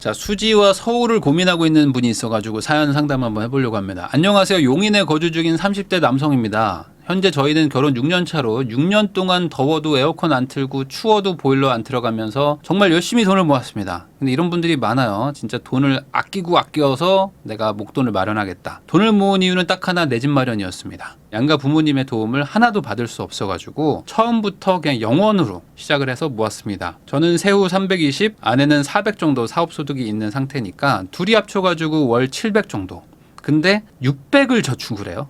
자, 수지와 서울을 고민하고 있는 분이 있어가지고 사연 상담 한번 해보려고 합니다. 안녕하세요. 용인에 거주 중인 30대 남성입니다. 현재 저희는 결혼 6년 차로 6년 동안 더워도 에어컨 안 틀고 추워도 보일러 안 들어가면서 정말 열심히 돈을 모았습니다. 근데 이런 분들이 많아요. 진짜 돈을 아껴서 내가 목돈을 마련하겠다. 돈을 모은 이유는 딱 하나, 내 집 마련이었습니다. 양가 부모님의 도움을 하나도 받을 수 없어가지고 처음부터 그냥 영원으로 시작을 해서 모았습니다. 저는 세후 320, 아내는 400 정도 사업소득이 있는 상태니까 둘이 합쳐가지고 월 700 정도. 근데 600을 저축을 해요.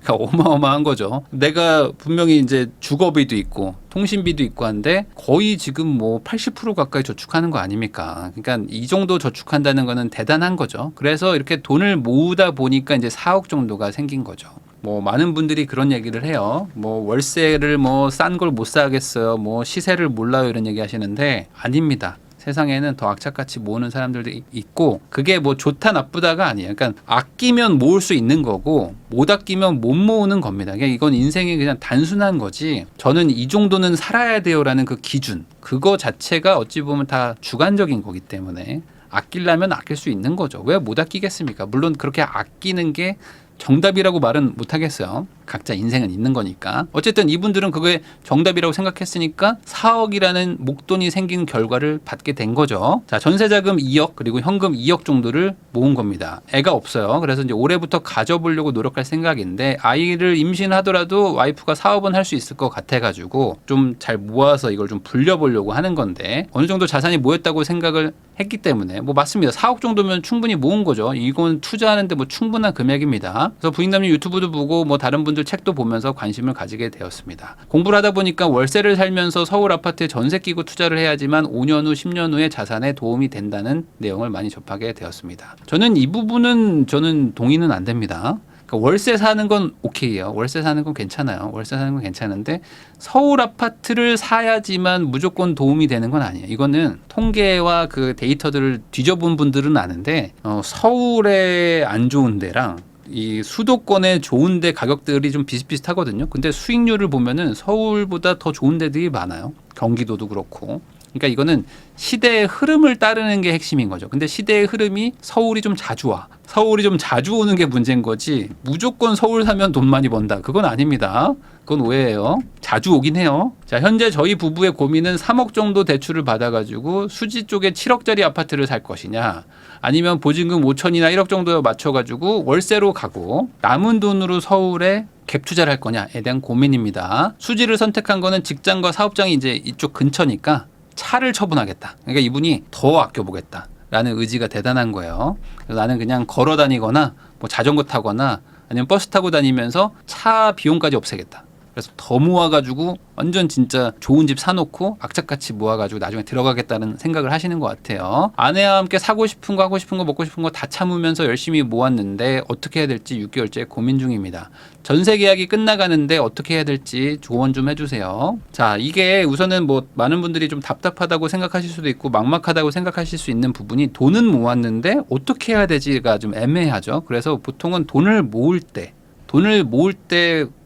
그러니까 어마어마한 거죠. 내가 분명히 이제 주거비도 있고 통신비도 있고 한데 거의 지금 뭐 80% 가까이 저축하는 거 아닙니까? 그러니까 이 정도 저축한다는 거는 대단한 거죠. 그래서 이렇게 돈을 모으다 보니까 이제 4억 정도가 생긴 거죠. 뭐 많은 분들이 그런 얘기를 해요. 뭐 월세를 뭐 싼 걸 못 사겠어요. 뭐 시세를 몰라요. 이런 얘기 하시는데 아닙니다. 세상에는 더 악착같이 모으는 사람들도 있고 그게 뭐 좋다 나쁘다가 아니에요. 그러니까 아끼면 모을 수 있는 거고 못 아끼면 못 모으는 겁니다. 그냥 이건 인생이 그냥 단순한 거지. 저는 이 정도는 살아야 돼요라는 그 기준 그거 자체가 어찌 보면 다 주관적인 거기 때문에 아끼려면 아낄 수 있는 거죠. 왜 못 아끼겠습니까? 물론 그렇게 아끼는 게 정답이라고 말은 못하겠어요. 각자 인생은 있는 거니까. 어쨌든 이분들은 그게 정답이라고 생각했으니까 4억이라는 목돈이 생긴 결과를 받게 된 거죠. 자, 전세자금 2억 그리고 현금 2억 정도를 모은 겁니다. 애가 없어요. 그래서 이제 올해부터 가져보려고 노력할 생각인데 아이를 임신하더라도 와이프가 사업은 할 수 있을 것 같아가지고 좀 잘 모아서 이걸 좀 불려보려고 하는 건데 어느 정도 자산이 모였다고 생각을 했기 때문에 뭐 맞습니다. 4억 정도면 충분히 모은 거죠. 이건 투자하는데 뭐 충분한 금액입니다. 그래서 부인남님 유튜브도 보고 뭐 다른 분들 책도 보면서 관심을 가지게 되었습니다. 공부를 하다 보니까 월세를 살면서 서울 아파트에 전세 끼고 투자를 해야지만 5년 후 10년 후에 자산에 도움이 된다는 내용을 많이 접하게 되었습니다. 저는 이 부분은 동의는 안 됩니다. 그러니까 월세 사는 건 오케이예요. 월세 사는 건 괜찮아요. 월세 사는 건 괜찮은데 서울 아파트를 사야지만 무조건 도움이 되는 건 아니에요. 이거는 통계와 그 데이터들을 뒤져본 분들은 아는데 서울에 안 좋은 데랑 이 수도권에 좋은데 가격들이 좀 비슷비슷하거든요. 근데 수익률을 보면은 서울보다 더 좋은 데들이 많아요. 경기도도 그렇고. 그러니까 이거는 시대의 흐름을 따르는 게 핵심인 거죠. 근데 시대의 흐름이 서울이 좀 자주 와. 서울이 좀 자주 오는 게 문제인 거지. 무조건 서울 사면 돈 많이 번다. 그건 아닙니다. 그건 오해예요. 자주 오긴 해요. 자, 현재 저희 부부의 고민은 3억 정도 대출을 받아가지고 수지 쪽에 7억짜리 아파트를 살 것이냐 아니면 보증금 5천이나 1억 정도에 맞춰가지고 월세로 가고 남은 돈으로 서울에 갭 투자를 할 거냐에 대한 고민입니다. 수지를 선택한 거는 직장과 사업장이 이제 이쪽 근처니까 차를 처분하겠다. 그러니까 이분이 더 아껴보겠다. 라는 의지가 대단한 거예요. 그래서 나는 그냥 걸어 다니거나 뭐 자전거 타거나 아니면 버스 타고 다니면서 차 비용까지 없애겠다. 그래서 더 모아가지고 완전 진짜 좋은 집 사놓고 악착같이 모아가지고 나중에 들어가겠다는 생각을 하시는 것 같아요. 아내와 함께 사고 싶은 거 하고 싶은 거 먹고 싶은 거 다 참으면서 열심히 모았는데 어떻게 해야 될지 6개월째 고민 중입니다. 전세 계약이 끝나가는데 어떻게 해야 될지 조언 좀 해주세요. 자, 이게 우선은 뭐 많은 분들이 좀 답답하다고 생각하실 수도 있고 막막하다고 생각하실 수 있는 부분이 돈은 모았는데 어떻게 해야 되지가 좀 애매하죠. 그래서 보통은 돈을 모을 때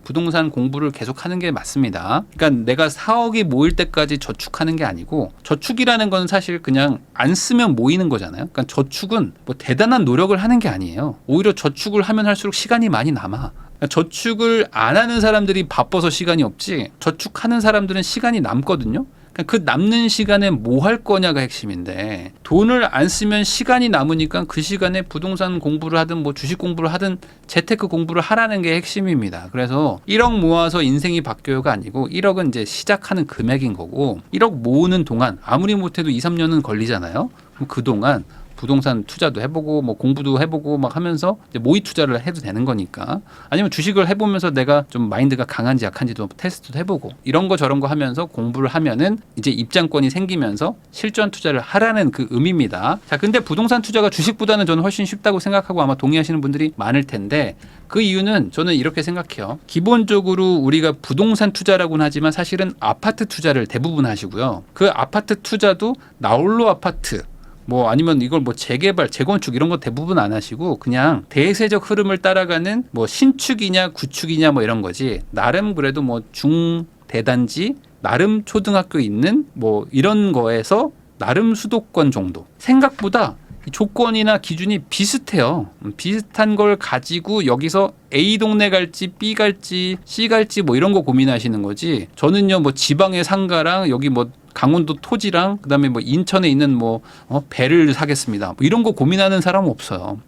부동산 공부를 계속하는 게 맞습니다. 그러니까 내가 4억이 모일 때까지 저축하는 게 아니고 저축이라는 건 사실 그냥 안 쓰면 모이는 거잖아요. 그러니까 저축은 뭐 대단한 노력을 하는 게 아니에요. 오히려 저축을 하면 할수록 시간이 많이 남아. 그러니까 저축을 안 하는 사람들이 바빠서 시간이 없지 저축하는 사람들은 시간이 남거든요. 그 남는 시간에 뭐 할 거냐가 핵심인데 돈을 안 쓰면 시간이 남으니까 그 시간에 부동산 공부를 하든 뭐 주식 공부를 하든 재테크 공부를 하라는 게 핵심입니다. 그래서 1억 모아서 인생이 바뀌어요가 아니고 1억은 이제 시작하는 금액인 거고 1억 모으는 동안 아무리 못해도 2, 3년은 걸리잖아요. 그럼 그동안 부동산 투자도 해보고 뭐 공부도 해보고 막 하면서 이제 모의 투자를 해도 되는 거니까 아니면 주식을 해보면서 내가 좀 마인드가 강한지 약한지도 테스트도 해보고 이런 거 저런 거 하면서 공부를 하면은 이제 입장권이 생기면서 실전 투자를 하라는 그 의미입니다. 자, 근데 부동산 투자가 주식보다는 저는 훨씬 쉽다고 생각하고 아마 동의하시는 분들이 많을 텐데 그 이유는 저는 이렇게 생각해요. 기본적으로 우리가 부동산 투자라고는 하지만 사실은 아파트 투자를 대부분 하시고요. 그 아파트 투자도 나홀로 아파트 뭐 아니면 이걸 뭐 재개발, 재건축 이런 거 대부분 안 하시고 그냥 대세적 흐름을 따라가는 뭐 신축이냐 구축이냐 뭐 이런 거지. 나름 그래도 뭐 중대단지 나름 초등학교 있는 뭐 이런 거에서 나름 수도권 정도. 생각보다 조건이나 기준이 비슷해요. 비슷한 걸 가지고 여기서 A 동네 갈지 B 갈지 C 갈지 뭐 이런 거 고민하시는 거지. 저는요 뭐 지방의 상가랑 여기 뭐 강원도 토지랑 그다음에 뭐 인천에 있는 뭐 배를 사겠습니다. 뭐 이런 거 고민하는 사람은 없어요.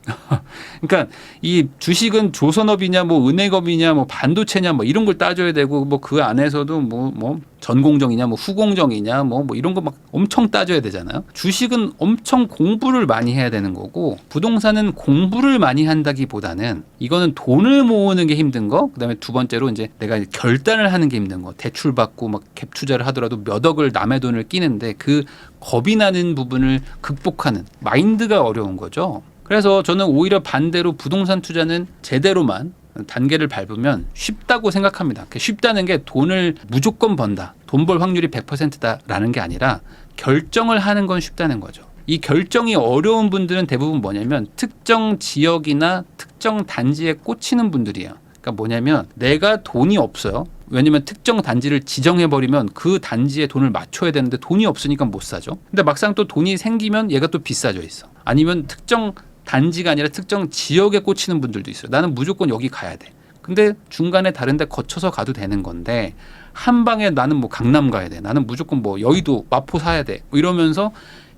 그러니까 이 주식은 조선업이냐 뭐 은행업이냐 뭐 반도체냐 뭐 이런 걸 따져야 되고 뭐 그 안에서도 뭐 전공정이냐 뭐 후공정이냐 뭐 이런 거 막 엄청 따져야 되잖아요. 주식은 엄청 공부를 많이 해야 되는 거고 부동산은 공부를 많이 한다기보다는 이거는 돈을 모으는 게 힘든 거. 그다음에 두 번째로 이제 내가 결단을 하는 게 힘든 거. 대출 받고 막 갭 투자를 하더라도 몇 억을 남의 돈을 끼는데 그 겁이 나는 부분을 극복하는 마인드가 어려운 거죠. 그래서 저는 오히려 반대로 부동산 투자는 제대로만 단계를 밟으면 쉽다고 생각합니다. 쉽다는 게 돈을 무조건 번다. 돈 벌 확률이 100%다라는 게 아니라 결정을 하는 건 쉽다는 거죠. 이 결정이 어려운 분들은 대부분 뭐냐면 특정 지역이나 특정 단지에 꽂히는 분들이에요. 그러니까 뭐냐면 내가 돈이 없어요. 왜냐면 특정 단지를 지정해버리면 그 단지에 돈을 맞춰야 되는데 돈이 없으니까 못 사죠. 근데 막상 또 돈이 생기면 얘가 또 비싸져 있어. 아니면 특정 단지가 아니라 특정 지역에 꽂히는 분들도 있어요. 나는 무조건 여기 가야 돼. 근데 중간에 다른 데 거쳐서 가도 되는 건데 한 방에 나는 뭐 강남 가야 돼. 나는 무조건 뭐 여의도 마포 사야 돼. 뭐 이러면서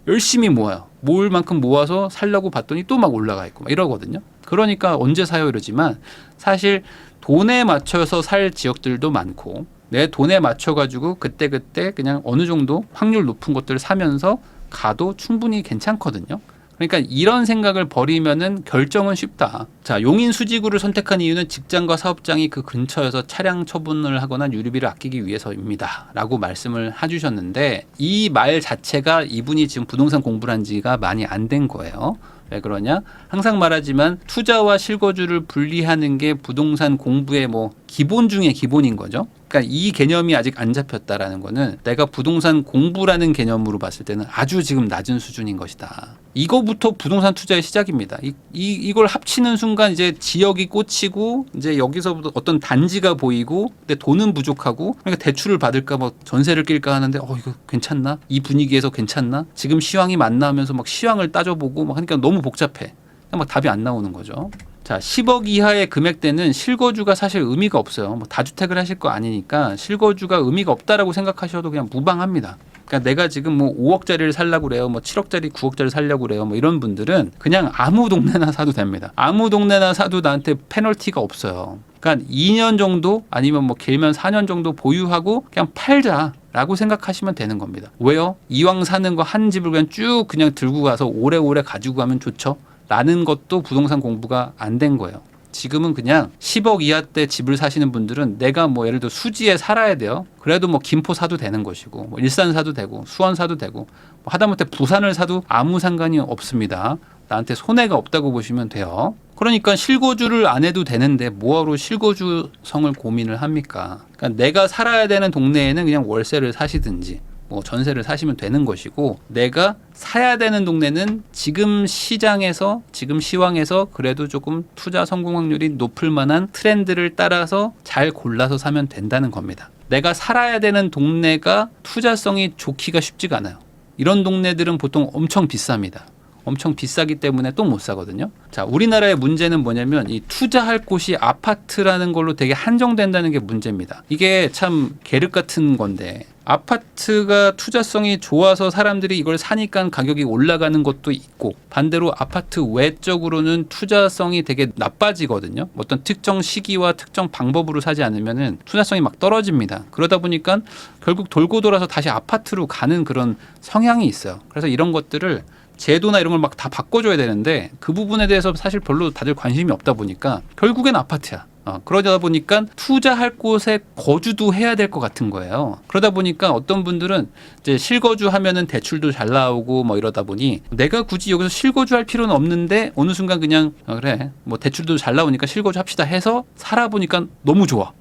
열심히 모아요. 모을 만큼 모아서 살려고 봤더니 또 막 올라가 있고 막 이러거든요. 그러니까 언제 사요 이러지만 사실 돈에 맞춰서 살 지역들도 많고 내 돈에 맞춰가지고 그때그때 그냥 어느 정도 확률 높은 것들을 사면서 가도 충분히 괜찮거든요. 그러니까 이런 생각을 버리면은 결정은 쉽다. 자, 용인 수지구를 선택한 이유는 직장과 사업장이 그 근처여서 차량 처분을 하거나 유류비를 아끼기 위해서입니다. 라고 말씀을 해주셨는데 이 말 자체가 이분이 지금 부동산 공부를 한 지가 많이 안 된 거예요. 왜 그러냐? 항상 말하지만 투자와 실거주를 분리하는 게 부동산 공부의 뭐 기본 중에 기본인 거죠. 그러니까 이 개념이 아직 안 잡혔다라는 거는 내가 부동산 공부라는 개념으로 봤을 때는 아주 지금 낮은 수준인 것이다. 이거부터 부동산 투자의 시작입니다. 이걸 합치는 순간 이제 지역이 꽂히고 이제 여기서부터 어떤 단지가 보이고 근데 돈은 부족하고 그러니까 대출을 받을까 뭐 전세를 낄까 하는데 이거 괜찮나? 이 분위기에서 괜찮나? 지금 시황이 맞나 하면서 막 시황을 따져보고 막 하니까 너무 복잡해. 막 답이 안 나오는 거죠. 자, 10억 이하의 금액대는 실거주가 사실 의미가 없어요. 뭐 다주택을 하실 거 아니니까 실거주가 의미가 없다라고 생각하셔도 그냥 무방합니다. 그러니까 내가 지금 뭐 5억짜리를 살려고 그래요. 뭐 7억짜리, 9억짜리 살려고 그래요. 뭐 이런 분들은 그냥 아무 동네나 사도 됩니다. 아무 동네나 사도 나한테 페널티가 없어요. 그러니까 2년 정도 아니면 뭐 길면 4년 정도 보유하고 그냥 팔자라고 생각하시면 되는 겁니다. 왜요? 이왕 사는 거 한 집을 그냥 쭉 그냥 들고 가서 오래오래 가지고 가면 좋죠. 라는 것도 부동산 공부가 안 된 거예요. 지금은 그냥 10억 이하대 집을 사시는 분들은 내가 뭐 예를 들어 수지에 살아야 돼요. 그래도 뭐 김포 사도 되는 것이고 뭐 일산 사도 되고 수원 사도 되고 뭐 하다못해 부산을 사도 아무 상관이 없습니다. 나한테 손해가 없다고 보시면 돼요. 그러니까 실거주를 안 해도 되는데 뭐하러 실거주성을 고민을 합니까? 그러니까 내가 살아야 되는 동네에는 그냥 월세를 사시든지 뭐 전세를 사시면 되는 것이고 내가 사야 되는 동네는 지금 시장에서 지금 시황에서 그래도 조금 투자 성공 확률이 높을 만한 트렌드를 따라서 잘 골라서 사면 된다는 겁니다. 내가 살아야 되는 동네가 투자성이 좋기가 쉽지가 않아요. 이런 동네들은 보통 엄청 비쌉니다. 엄청 비싸기 때문에 또 못 사거든요. 자, 우리나라의 문제는 뭐냐면 이 투자할 곳이 아파트라는 걸로 되게 한정된다는 게 문제입니다. 이게 참 계륵 같은 건데 아파트가 투자성이 좋아서 사람들이 이걸 사니까 가격이 올라가는 것도 있고 반대로 아파트 외적으로는 투자성이 되게 나빠지거든요. 어떤 특정 시기와 특정 방법으로 사지 않으면은 투자성이 막 떨어집니다. 그러다 보니까 결국 돌고 돌아서 다시 아파트로 가는 그런 성향이 있어요. 그래서 이런 것들을 제도나 이런 걸 막 다 바꿔줘야 되는데 그 부분에 대해서 사실 별로 다들 관심이 없다 보니까 결국엔 아파트야. 그러다 보니까 투자할 곳에 거주도 해야 될 것 같은 거예요. 그러다 보니까 어떤 분들은 이제 실거주 하면은 대출도 잘 나오고 뭐 이러다 보니 내가 굳이 여기서 실거주할 필요는 없는데 어느 순간 그냥 그래 뭐 대출도 잘 나오니까 실거주 합시다 해서 살아보니까 너무 좋아.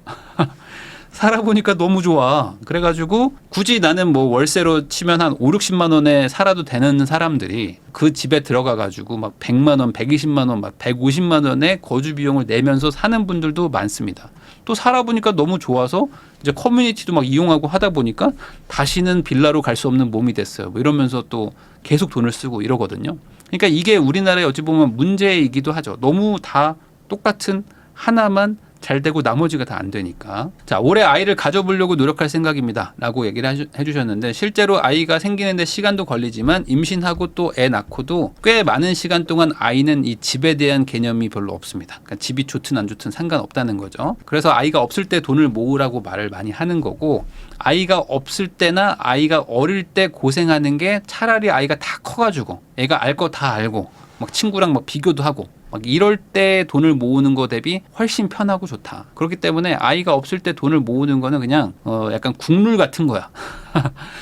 살아보니까 너무 좋아. 그래가지고 굳이 나는 뭐 월세로 치면 한 5, 60만 원에 살아도 되는 사람들이 그 집에 들어가가지고 막 100만 원, 120만 원, 막 150만 원의 거주 비용을 내면서 사는 분들도 많습니다. 또 살아보니까 너무 좋아서 이제 커뮤니티도 막 이용하고 하다 보니까 다시는 빌라로 갈 수 없는 몸이 됐어요. 뭐 이러면서 또 계속 돈을 쓰고 이러거든요. 그러니까 이게 우리나라에 어찌 보면 문제이기도 하죠. 너무 다 똑같은 하나만 잘 되고 나머지가 다 안 되니까. 자, 올해 아이를 가져보려고 노력할 생각입니다 라고 얘기를 해주셨는데, 실제로 아이가 생기는데 시간도 걸리지만 임신하고 또 애 낳고도 꽤 많은 시간 동안 아이는 이 집에 대한 개념이 별로 없습니다. 그러니까 집이 좋든 안 좋든 상관없다는 거죠. 그래서 아이가 없을 때 돈을 모으라고 말을 많이 하는 거고, 아이가 없을 때나 아이가 어릴 때 고생하는 게 차라리 아이가 다 커가지고 애가 알 거 다 알고 막 친구랑 막 비교도 하고 막 이럴 때 돈을 모으는 거 대비 훨씬 편하고 좋다. 그렇기 때문에 아이가 없을 때 돈을 모으는 거는 그냥 약간 국룰 같은 거야.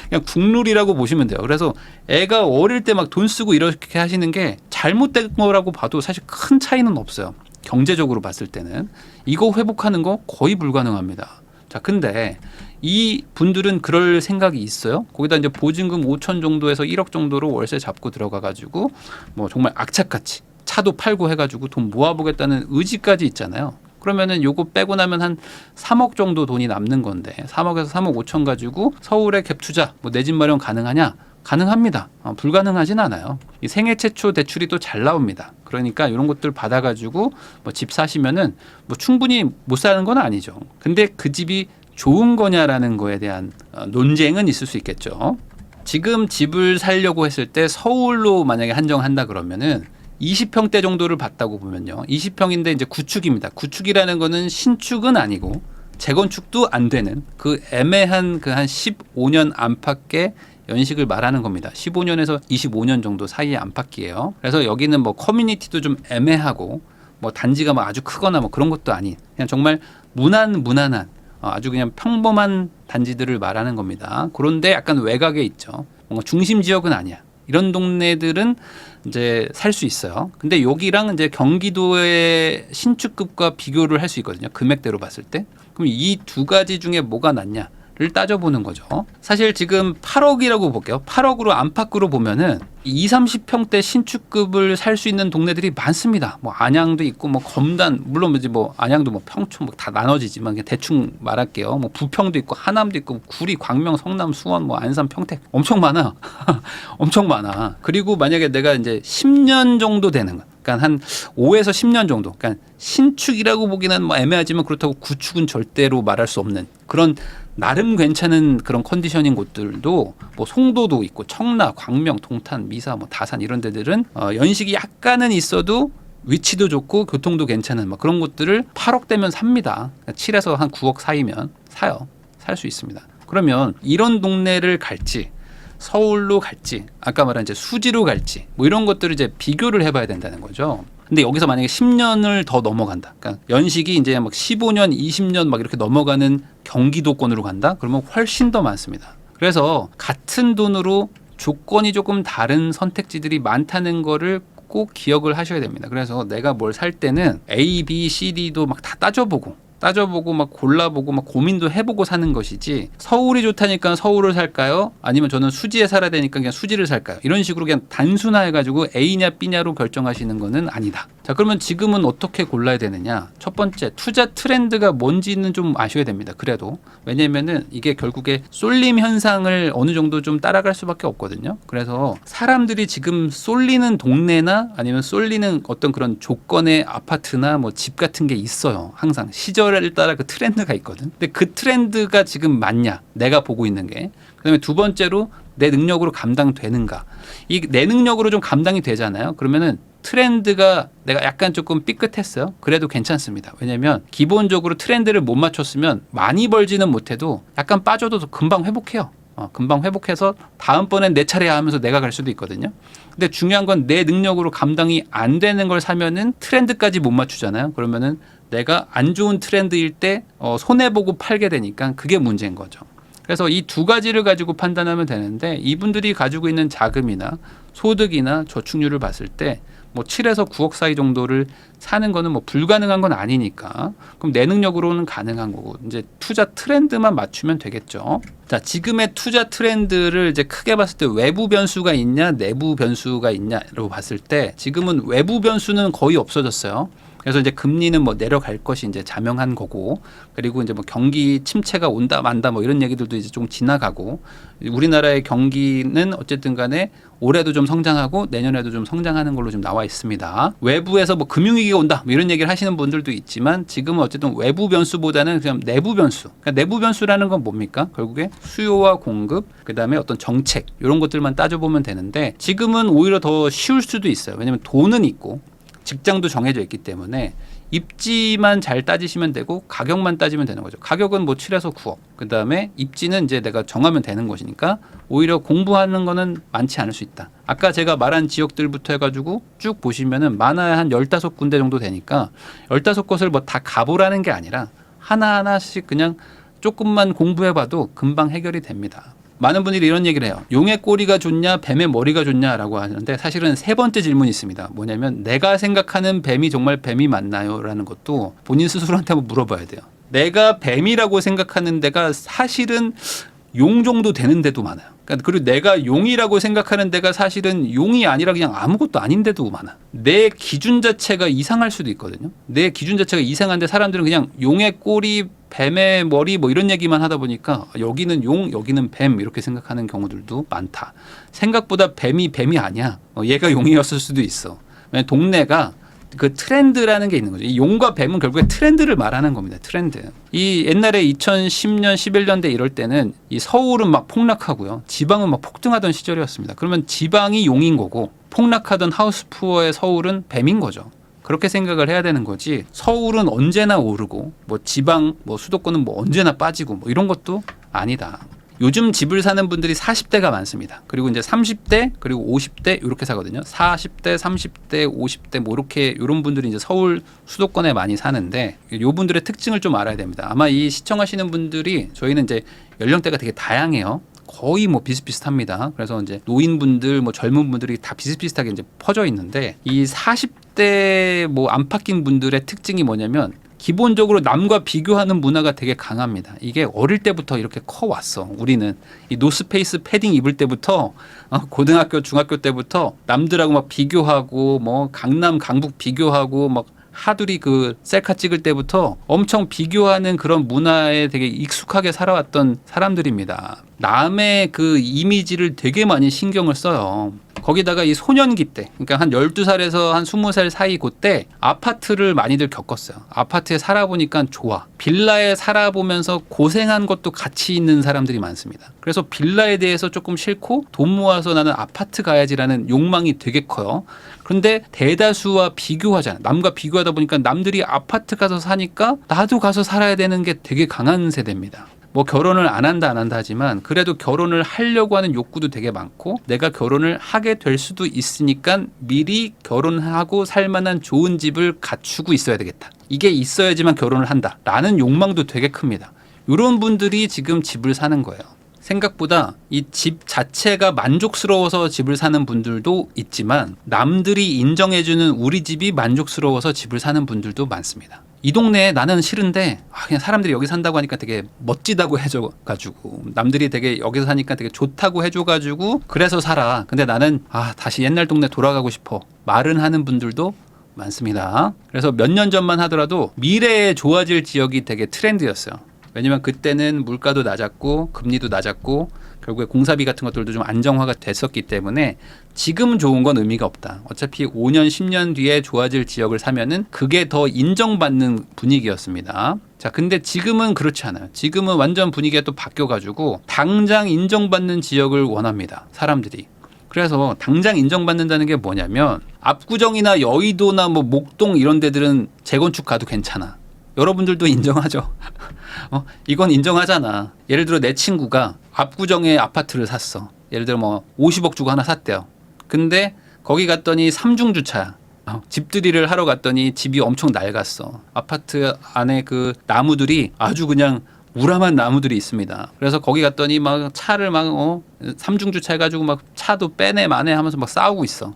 그냥 국룰이라고 보시면 돼요. 그래서 애가 어릴 때 막 돈 쓰고 이렇게 하시는 게 잘못된 거라고 봐도 사실 큰 차이는 없어요. 경제적으로 봤을 때는 이거 회복하는 거 거의 불가능합니다. 자, 근데 이 분들은 그럴 생각이 있어요. 거기다 이제 보증금 5천 정도에서 1억 정도로 월세 잡고 들어가가지고 뭐 정말 악착같이 차도 팔고 해가지고 돈 모아보겠다는 의지까지 있잖아요. 그러면은 요거 빼고 나면 한 3억 정도 돈이 남는 건데 3억에서 3억 5천 가지고 서울에 갭 투자, 뭐 내 집 마련 가능하냐? 가능합니다. 불가능하진 않아요. 이 생애 최초 대출이 또 잘 나옵니다. 그러니까 이런 것들 받아가지고 뭐 집 사시면은 뭐 충분히 못 사는 건 아니죠. 근데 그 집이 좋은 거냐라는 거에 대한 논쟁은 있을 수 있겠죠. 지금 집을 살려고 했을 때 서울로 만약에 한정한다 그러면은 20평대 정도를 봤다고 보면요. 20평인데 이제 구축입니다. 구축이라는 거는 신축은 아니고 재건축도 안 되는 그 애매한 그 한 15년 안팎의 연식을 말하는 겁니다. 15년에서 25년 정도 사이의 안팎이에요. 그래서 여기는 뭐 커뮤니티도 좀 애매하고 뭐 단지가 뭐 아주 크거나 뭐 그런 것도 아닌 그냥 정말 무난한 아주 그냥 평범한 단지들을 말하는 겁니다. 그런데 약간 외곽에 있죠. 뭔가 중심 지역은 아니야. 이런 동네들은 이제 살 수 있어요. 근데 여기랑 이제 경기도의 신축급과 비교를 할 수 있거든요. 금액대로 봤을 때. 그럼 이 두 가지 중에 뭐가 낫냐를 따져보는 거죠. 사실 지금 8억이라고 볼게요. 8억으로 안팎으로 보면은 20, 30평대 신축급을 살 수 있는 동네들이 많습니다. 뭐 안양도 있고 뭐 검단, 물론 이제 뭐 안양도 뭐 평촌 뭐 다 나눠지지만 그냥 대충 말할게요. 뭐 부평도 있고 하남도 있고 구리, 광명, 성남, 수원, 뭐 안산, 평택 엄청 많아. 엄청 많아. 그리고 만약에 내가 이제 10년 정도 되는 거. 그러니까 한 5에서 10년 정도. 그러니까 신축이라고 보기는 뭐 애매하지만 그렇다고 구축은 절대로 말할 수 없는 그런 나름 괜찮은 그런 컨디션인 곳들도 뭐 송도도 있고 청라, 광명, 동탄, 미사, 뭐 다산 이런 데들은 연식이 약간은 있어도 위치도 좋고 교통도 괜찮은 막 그런 곳들을 8억대면 삽니다. 7에서 한 9억 사이면 사요. 살 수 있습니다. 그러면 이런 동네를 갈지 서울로 갈지 아까 말한 이제 수지로 갈지 뭐 이런 것들을 이제 비교를 해봐야 된다는 거죠. 근데 여기서 만약에 10년을 더 넘어간다. 그러니까 연식이 이제 막 15년, 20년 막 이렇게 넘어가는 경기도권으로 간다. 그러면 훨씬 더 많습니다. 그래서 같은 돈으로 조건이 조금 다른 선택지들이 많다는 거를 꼭 기억을 하셔야 됩니다. 그래서 내가 뭘 살 때는 A, B, C, D도 막 다 따져보고 막 골라보고 막 고민도 해보고 사는 것이지 서울이 좋다니까 서울을 살까요? 아니면 저는 수지에 살아야 되니까 그냥 수지를 살까요? 이런 식으로 그냥 단순화해가지고 A냐 B냐로 결정하시는 거는 아니다. 자, 그러면 지금은 어떻게 골라야 되느냐? 첫 번째, 투자 트렌드가 뭔지는 좀 아셔야 됩니다. 그래도 왜냐면은 이게 결국에 쏠림 현상을 어느 정도 좀 따라갈 수밖에 없거든요. 그래서 사람들이 지금 쏠리는 동네나 아니면 쏠리는 어떤 그런 조건의 아파트나 뭐 집 같은 게 있어요. 항상 시절에 따라 그 트렌드가 있거든. 근데 그 트렌드가 지금 맞냐? 내가 보고 있는 게. 그다음에 두 번째로 내 능력으로 감당되는가? 이 내 능력으로 좀 감당이 되잖아요. 그러면은 트렌드가 내가 약간 조금 삐끗했어요. 그래도 괜찮습니다. 왜냐면 기본적으로 트렌드를 못 맞췄으면 많이 벌지는 못해도 약간 빠져도 금방 회복해요. 금방 회복해서 다음번엔 내 차례야 하면서 내가 갈 수도 있거든요. 근데 중요한 건 내 능력으로 감당이 안 되는 걸 사면은 트렌드까지 못 맞추잖아요. 그러면은 내가 안 좋은 트렌드일 때 손해보고 팔게 되니까 그게 문제인 거죠. 그래서 이 두 가지를 가지고 판단하면 되는데 이분들이 가지고 있는 자금이나 소득이나 저축률을 봤을 때 뭐 7에서 9억 사이 정도를 사는 거는 뭐 불가능한 건 아니니까 그럼 내 능력으로는 가능한 거고 이제 투자 트렌드만 맞추면 되겠죠. 자, 지금의 투자 트렌드를 이제 크게 봤을 때 외부 변수가 있냐 내부 변수가 있냐로 봤을 때 지금은 외부 변수는 거의 없어졌어요. 그래서 이제 금리는 뭐 내려갈 것이 이제 자명한 거고, 그리고 이제 뭐 경기 침체가 온다 만다 뭐 이런 얘기들도 이제 좀 지나가고, 우리나라의 경기는 어쨌든 간에 올해도 좀 성장하고 내년에도 좀 성장하는 걸로 좀 나와 있습니다. 외부에서 뭐 금융위기가 온다 뭐 이런 얘기를 하시는 분들도 있지만, 지금은 어쨌든 외부 변수보다는 그냥 내부 변수. 그러니까 내부 변수라는 건 뭡니까? 결국에 수요와 공급, 그다음에 어떤 정책 이런 것들만 따져보면 되는데, 지금은 오히려 더 쉬울 수도 있어요. 왜냐하면 돈은 있고 직장도 정해져 있기 때문에 입지만 잘 따지시면 되고 가격만 따지면 되는 거죠. 가격은 뭐 7에서 9억. 그다음에 입지는 이제 내가 정하면 되는 것이니까 오히려 공부하는 거는 많지 않을 수 있다. 아까 제가 말한 지역들부터 해가지고 쭉 보시면은 많아야 한 15군데 정도 되니까 15곳을 뭐 다 가보라는 게 아니라 하나하나씩 그냥 조금만 공부해봐도 금방 해결이 됩니다. 많은 분들이 이런 얘기를 해요. 용의 꼬리가 좋냐 뱀의 머리가 좋냐라고 하는데, 사실은 세 번째 질문이 있습니다. 뭐냐면 내가 생각하는 뱀이 정말 뱀이 맞나요? 라는 것도 본인 스스로한테 한번 물어봐야 돼요. 내가 뱀이라고 생각하는 데가 사실은 용 정도 되는 데도 많아요. 그리고 내가 용이라고 생각하는 데가 사실은 용이 아니라 그냥 아무것도 아닌 데도 많아. 내 기준 자체가 이상할 수도 있거든요. 내 기준 자체가 이상한데 사람들은 그냥 용의 꼬리, 뱀의 머리 뭐 이런 얘기만 하다 보니까 여기는 용, 여기는 뱀 이렇게 생각하는 경우들도 많다. 생각보다 뱀이 아니야. 얘가 용이었을 수도 있어. 왜냐면 동네가 그 트렌드라는 게 있는 거죠. 이 용과 뱀은 결국에 트렌드를 말하는 겁니다. 트렌드. 이 옛날에 2010년, 11년대 이럴 때는 이 서울은 막 폭락하고요. 지방은 막 폭등하던 시절이었습니다. 그러면 지방이 용인 거고 폭락하던 하우스푸어의 서울은 뱀인 거죠. 그렇게 생각을 해야 되는 거지. 서울은 언제나 오르고 뭐 지방, 뭐 수도권은 뭐 언제나 빠지고 뭐 이런 것도 아니다. 요즘 집을 사는 분들이 40대가 많습니다. 그리고 이제 30대 그리고 50대 이렇게 사거든요. 40대, 30대, 50대 뭐 이렇게 이런 분들이 이제 서울 수도권에 많이 사는데, 요 분들의 특징을 좀 알아야 됩니다. 아마 이 시청하시는 분들이, 저희는 이제 연령대가 되게 다양해요. 거의 뭐 비슷비슷합니다. 그래서 이제 노인분들, 뭐 젊은 분들이 다 비슷비슷하게 이제 퍼져 있는데, 이 40대 뭐 안팎인 분들의 특징이 뭐냐면 기본적으로 남과 비교하는 문화가 되게 강합니다. 이게 어릴 때부터 이렇게 커왔어. 우리는 이 노스페이스 패딩 입을 때부터 고등학교, 중학교 때부터 남들하고 막 비교하고 뭐 강남, 강북 비교하고 막 하두리 그 셀카 찍을 때부터 엄청 비교하는 그런 문화에 되게 익숙하게 살아왔던 사람들입니다. 남의 그 이미지를 되게 많이 신경을 써요. 거기다가 이 소년기 때, 그러니까 한 12살에서 한 20살 사이 그때 아파트를 많이들 겪었어요. 아파트에 살아보니까 좋아. 빌라에 살아보면서 고생한 것도 같이 있는 사람들이 많습니다. 그래서 빌라에 대해서 조금 싫고 돈 모아서 나는 아파트 가야지라는 욕망이 되게 커요. 그런데 대다수와 비교하잖아요. 남과 비교하다 보니까 남들이 아파트 가서 사니까 나도 가서 살아야 되는 게 되게 강한 세대입니다. 뭐 결혼을 안 한다 하지만 그래도 결혼을 하려고 하는 욕구도 되게 많고, 내가 결혼을 하게 될 수도 있으니까 미리 결혼하고 살 만한 좋은 집을 갖추고 있어야 되겠다. 이게 있어야지만 결혼을 한다 라는 욕망도 되게 큽니다. 이런 분들이 지금 집을 사는 거예요. 생각보다 이 집 자체가 만족스러워서 집을 사는 분들도 있지만, 남들이 인정해주는 우리 집이 만족스러워서 집을 사는 분들도 많습니다. 이 동네에 나는 싫은데 그냥 사람들이 여기 산다고 하니까 되게 멋지다고 해줘가지고, 남들이 되게 여기서 사니까 되게 좋다고 해줘가지고 그래서 살아. 근데 나는 다시 옛날 동네 돌아가고 싶어 말은 하는 분들도 많습니다. 그래서 몇 년 전만 하더라도 미래에 좋아질 지역이 되게 트렌드였어요. 왜냐면 그때는 물가도 낮았고 금리도 낮았고 결국에 공사비 같은 것들도 좀 안정화가 됐었기 때문에 지금 좋은 건 의미가 없다. 어차피 5년, 10년 뒤에 좋아질 지역을 사면은 그게 더 인정받는 분위기였습니다. 자, 근데 지금은 그렇지 않아요. 지금은 완전 분위기가 또 바뀌어가지고 당장 인정받는 지역을 원합니다. 사람들이. 그래서 당장 인정받는다는 게 뭐냐면, 압구정이나 여의도나 뭐 목동 이런 데들은 재건축 가도 괜찮아. 여러분들도 인정하죠. 이건 인정하잖아. 예를 들어 내 친구가 압구정에 아파트를 샀어. 예를 들어 뭐 50억 주고 하나 샀대요. 근데 거기 갔더니 3중 주차야. 집들이를 하러 갔더니 집이 엄청 낡았어. 아파트 안에 그 나무들이 아주 그냥 우람한 나무들이 있습니다. 그래서 거기 갔더니 막 차를 막 3중 주차해가지고 막 차도 빼내 마내 하면서 막 싸우고 있어.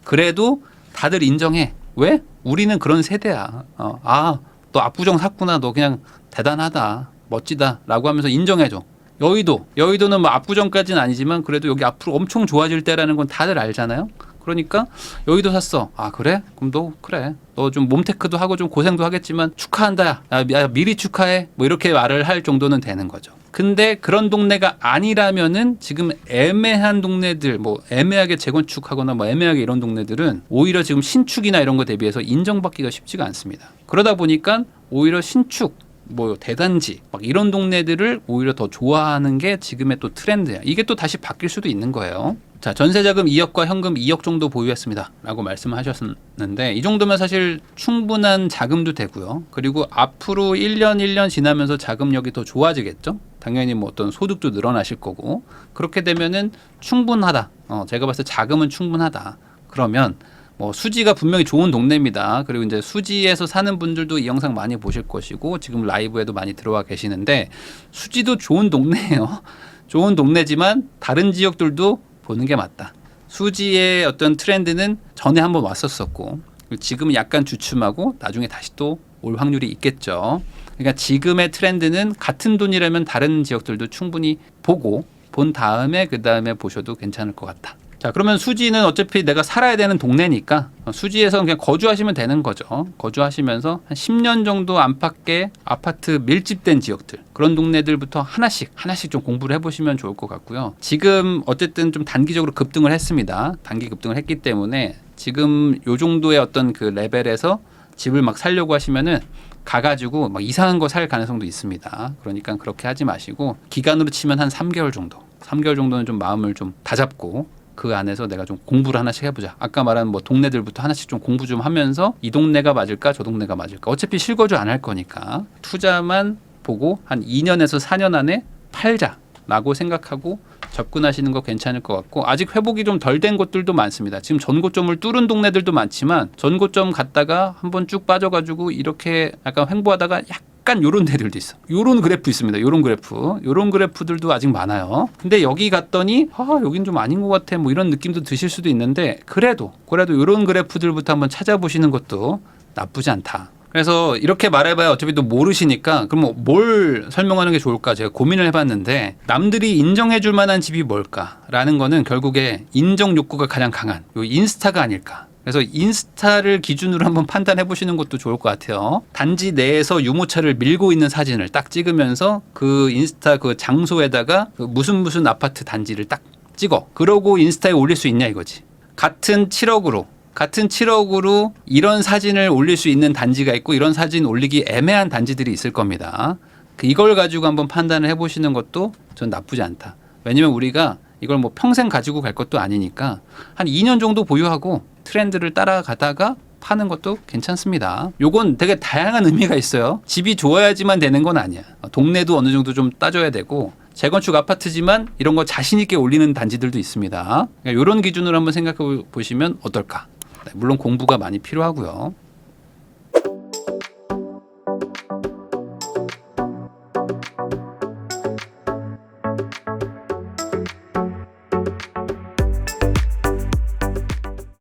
그래도 다들 인정해. 왜? 우리는 그런 세대야. 너 압구정 샀구나. 너 그냥 대단하다. 멋지다. 라고 하면서 인정해줘. 여의도는 뭐 압구정까지는 아니지만 그래도 여기 앞으로 엄청 좋아질 때라는 건 다들 알잖아요. 그러니까 여의도 샀어. 아 그래? 그럼 너 그래. 너 좀 몸테크도 하고 좀 고생도 하겠지만 축하한다. 야, 미리 축하해. 뭐 이렇게 말을 할 정도는 되는 거죠. 근데 그런 동네가 아니라면은 지금 애매한 동네들, 뭐 애매하게 재건축하거나 뭐 애매하게 이런 동네들은 오히려 지금 신축이나 이런 거 대비해서 인정받기가 쉽지가 않습니다. 그러다 보니까 오히려 신축, 뭐 대단지 막 이런 동네들을 오히려 더 좋아하는 게 지금의 또 트렌드야. 이게 또 다시 바뀔 수도 있는 거예요. 자, 전세자금 2억과 현금 2억 정도 보유했습니다 라고 말씀하셨는데 이 정도면 사실 충분한 자금도 되고요. 그리고 앞으로 1년 지나면서 자금력이 더 좋아지겠죠. 당연히 뭐 어떤 소득도 늘어나실 거고 그렇게 되면은 충분하다. 제가 봤을 때 자금은 충분하다. 그러면 뭐 수지가 분명히 좋은 동네입니다. 그리고 이제 수지에서 사는 분들도 이 영상 많이 보실 것이고 지금 라이브에도 많이 들어와 계시는데 수지도 좋은 동네예요. 좋은 동네지만 다른 지역들도 보는 게 맞다. 수지의 어떤 트렌드는 전에 한번 왔었었고 지금은 약간 주춤하고 나중에 다시 또 올 확률이 있겠죠. 그러니까 지금의 트렌드는 같은 돈이라면 다른 지역들도 충분히 보고 본 다음에 그 다음에 보셔도 괜찮을 것 같다. 자, 그러면 수지는 어차피 내가 살아야 되는 동네니까 수지에서 그냥 거주하시면 되는 거죠. 거주하시면서 한 10년 정도 안팎의 아파트 밀집된 지역들 그런 동네들부터 하나씩 좀 공부를 해보시면 좋을 것 같고요. 지금 어쨌든 좀 단기적으로 급등을 했습니다. 단기 급등을 했기 때문에 지금 요 정도의 어떤 그 레벨에서 집을 막 살려고 하시면은 가가지고 막 이상한 거 살 가능성도 있습니다. 그러니까 그렇게 하지 마시고 기간으로 치면 한 3개월 정도. 3개월 정도는 좀 마음을 좀 다잡고 그 안에서 내가 좀 공부를 하나씩 해보자. 아까 말한 뭐 동네들부터 하나씩 좀 공부 좀 하면서 이 동네가 맞을까 저 동네가 맞을까. 어차피 실거주 안 할 거니까 투자만 보고 한 2년에서 4년 안에 팔자라고 생각하고 접근하시는 거 괜찮을 것 같고 아직 회복이 좀 덜 된 곳들도 많습니다. 지금 전고점을 뚫은 동네들도 많지만 전고점 갔다가 한번 쭉 빠져가지고 이렇게 약간 횡보하다가 약간 요런 데들도 있어. 요런 그래프 있습니다. 요런 그래프들도 아직 많아요. 근데 여기 갔더니 여긴 좀 아닌 것 같아. 뭐 이런 느낌도 드실 수도 있는데 그래도 요런 그래프들부터 한번 찾아보시는 것도 나쁘지 않다. 그래서 이렇게 말해봐야 어차피 또 모르시니까 그럼 뭘 설명하는 게 좋을까 제가 고민을 해봤는데 남들이 인정해줄 만한 집이 뭘까라는 거는 결국에 인정 욕구가 가장 강한 요 인스타가 아닐까. 그래서 인스타를 기준으로 한번 판단해 보시는 것도 좋을 것 같아요. 단지 내에서 유모차를 밀고 있는 사진을 딱 찍으면서 그 인스타 그 장소에다가 그 무슨 아파트 단지를 딱 찍어. 그러고 인스타에 올릴 수 있냐 이거지. 같은 7억으로 이런 사진을 올릴 수 있는 단지가 있고 이런 사진 올리기 애매한 단지들이 있을 겁니다. 이걸 가지고 한번 판단을 해보시는 것도 전 나쁘지 않다. 왜냐면 우리가 이걸 뭐 평생 가지고 갈 것도 아니니까 한 2년 정도 보유하고 트렌드를 따라가다가 파는 것도 괜찮습니다. 요건 되게 다양한 의미가 있어요. 집이 좋아야지만 되는 건 아니야. 동네도 어느 정도 좀 따져야 되고 재건축 아파트지만 이런 거 자신 있게 올리는 단지들도 있습니다. 그러니까 이런 기준으로 한번 생각해 보시면 어떨까. 물론 공부가 많이 필요하고요.